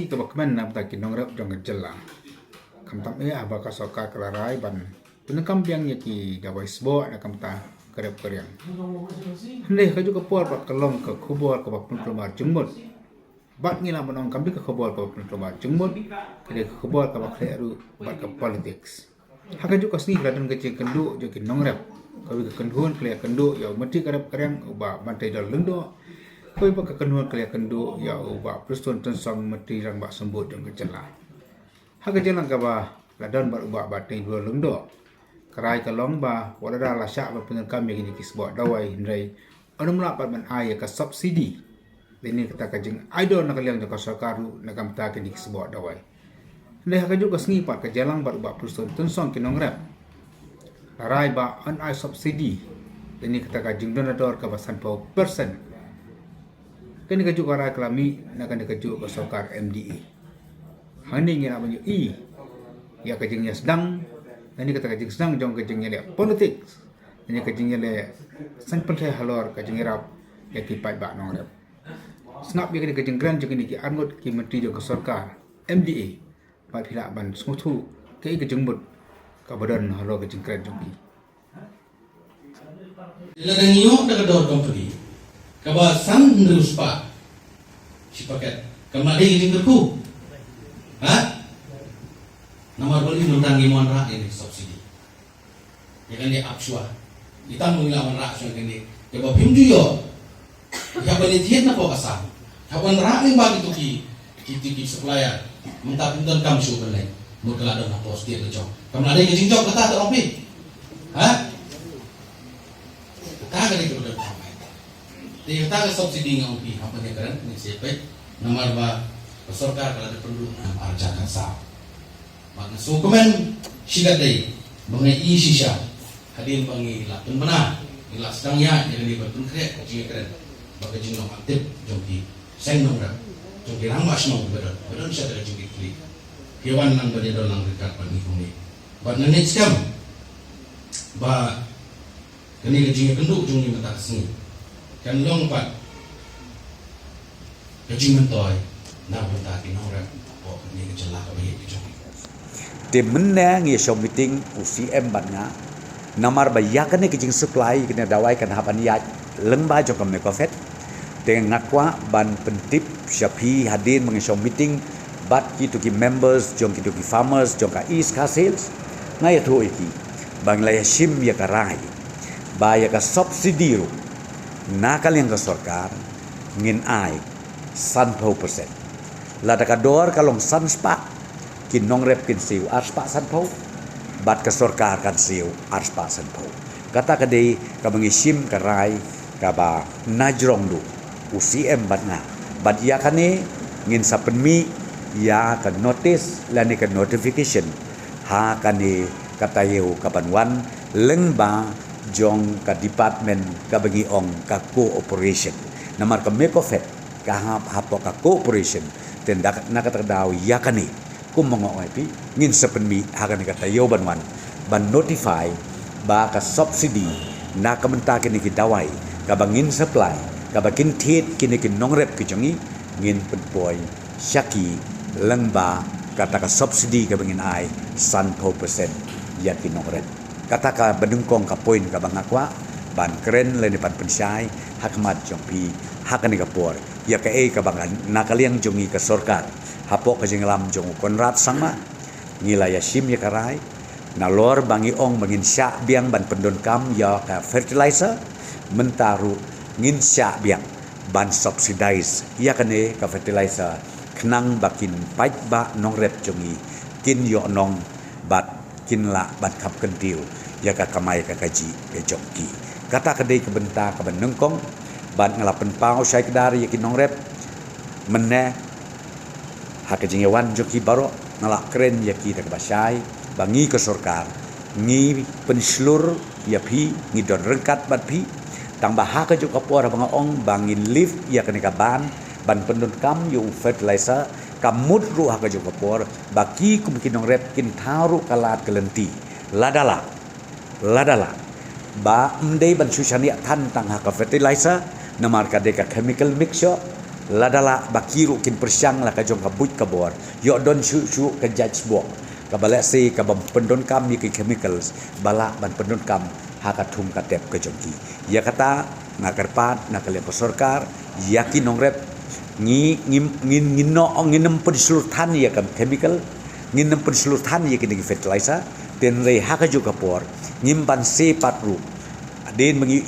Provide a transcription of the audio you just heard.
ke bakmen na ta kinong rap jong jela kam tam aba ka sokar kelarai ban penekam piang ki dawai sbo na kam ta kerep keryang ne ka juga por ba kalong ka khubor ka bakun kelomar jengmut bat ngila banong kambi ka khubor ka bakun kelomar jengmut kede khubor ka bakle ru bat ka politics haka juga sni ladan ke kendu jo ki nongrep kawi ka kendhuan kle kendu ya mati kerep keryang uba bantai dal lendo kawi ba ka kendhuan kle kendu ya uba prestun tensong mati rang ba sembut jong kecela haka jelang ka ba ladan ba uba batai dua lendo kerai kalong ba wadada la syak ba penekam yang ini kisbot dawai hindai anu melapat ban ai ka subsidi ini kata kajing idol nak liang ka sakaru nak kam ta kini kisbot dawai hindai haka juga sengi pat ka jalang ba uba prestun tensong kinong rap larai ba an ai subsidi ini kata kajing donador ka basan pau persen kini ka juga rai kelami nak kan ka juga sakar MDA hani ngina banyu i ya kajingnya sedang ini kata kajing sedang jong kajingnya le politik ini kajingnya le san pentai halor kajing rap ya ki pai ba nong rap snap ya kajing grand jong ini ki angot ki menteri jong sarkar MDA pa phila ban smuthu ke kajing mut ka badan halor kajing grand jong ki Ladang iyo daga dor company kaba san ndrus pa si paket kamade ini berku ha nomor beli nundang imuan rak ini subsidi ya kan dia apsua kita mengilawan rak so ini coba pinju yo ya beli tiet na po kasam kawan rak ning bagi tu ki supplier minta pinton kam su beli mutla do na pos dia kejo kamade ke jinjok kata tak rompi ha kata ke ko do pamai dia kata subsidi ngau pi apa dia keren ni siapa nomor ba sarkar kalau ada perlu arjakan sa maka sukumen sigat day mengenai isisya hadir pangi latun benar ila sedang ya jadi batun kre kacing keren baka jinong aktif jongki seng nongra jongki rambas nong bedo siya daga jongki kli hewan nang bade do nang dekat pangi kumi bat nanit skam ba kani kacing kenduk jongki mata sini kan long pat kacing mentoy na mata kinora po kani kecela ka bayi jongki di menang ya show meeting UCM bannya namar bayakan ni kijing supply kena dawai kan hapan ya lengba jong kam nekofet dengan ngakwa ban pentip syapi hadir mengi show meeting bat ki to ki members jong ki to ki farmers jong ka east ka sales ngai tu iki banglaya shim ya karai ba ya ka subsidi ru nakal yang ka sarkar ngin ai san 10% la dakador kalong san spa kin nong rep kin siu arspa san pau bat ka sarkar kan siu arspa san pau kata kadai ka mengisim karai ka ba najrong du UCM bat na bat ya kane ngin sapenmi ya ka notice lani ka notification ha kane kata yeu ka banwan lengba jong ka department ka bagi ong ka cooperation namar ka mekofet ka hapo ka cooperation tendak nakatadaw ya kane kumongoi pi ngin sepenmi hagan kata yo banwan ban notify ba ka subsidi na ka menta kini ki dawai ka bangin supply ka bakin tit kini ki nongrep ki jongi ngin penpoi syaki lengba kata ka subsidi ka bangin ai san 10% ya ki nongrep kata ka benungkong ka poin ka bangakwa ban keren le pan pensai hakmat jongpi hakan ka por ya ka ka bangan nakaliang jongi ka sarkar hapok kajing lam jong konrat sama ngilaya sim ya karai na lor bangi ong bangin syak biang ban pendon kam ya ka fertilizer mentaru ngin syak biang ban subsidize ya kane ka fertilizer kenang bakin paik ba nong rep jongi kin yo nong bat kin la bat kap kentiu ya ka kamai ka kaji ke jongki kata kedai ke benta ka benengkong ban ngalapen pau syai kedari ya kin nong rep meneh hak jingyawan joki baro nalak keren ya kita ke basai bangi ke sarkar ngi penslur ya pi ngi don rengkat bat pi tambah hak juga por bang ong bangin lift ya kene ka ban pendon kam yu fertilizer kamut ru hak juga por baki kum kinong rep kin taru kalat kelenti ladala ba mdei ban sushani tan tang hak fertilizer namar ka de ka chemical mixture ladala bakiru kin persyang la ka jong ka buj ka bor yo don shu ka judge bo ka balak se ka bam pendon kam ni ki chemicals bala ban pendon kam ha ka thum ka tep ka jong ki ya kata ngakarpat nakale ko sarkar yakin nongrep ngin no nginem penseluruh than ya ka chemical nginem penseluruh than ya ki fertilizer den rei ha ka jo ka por ngim ban se patru den mengi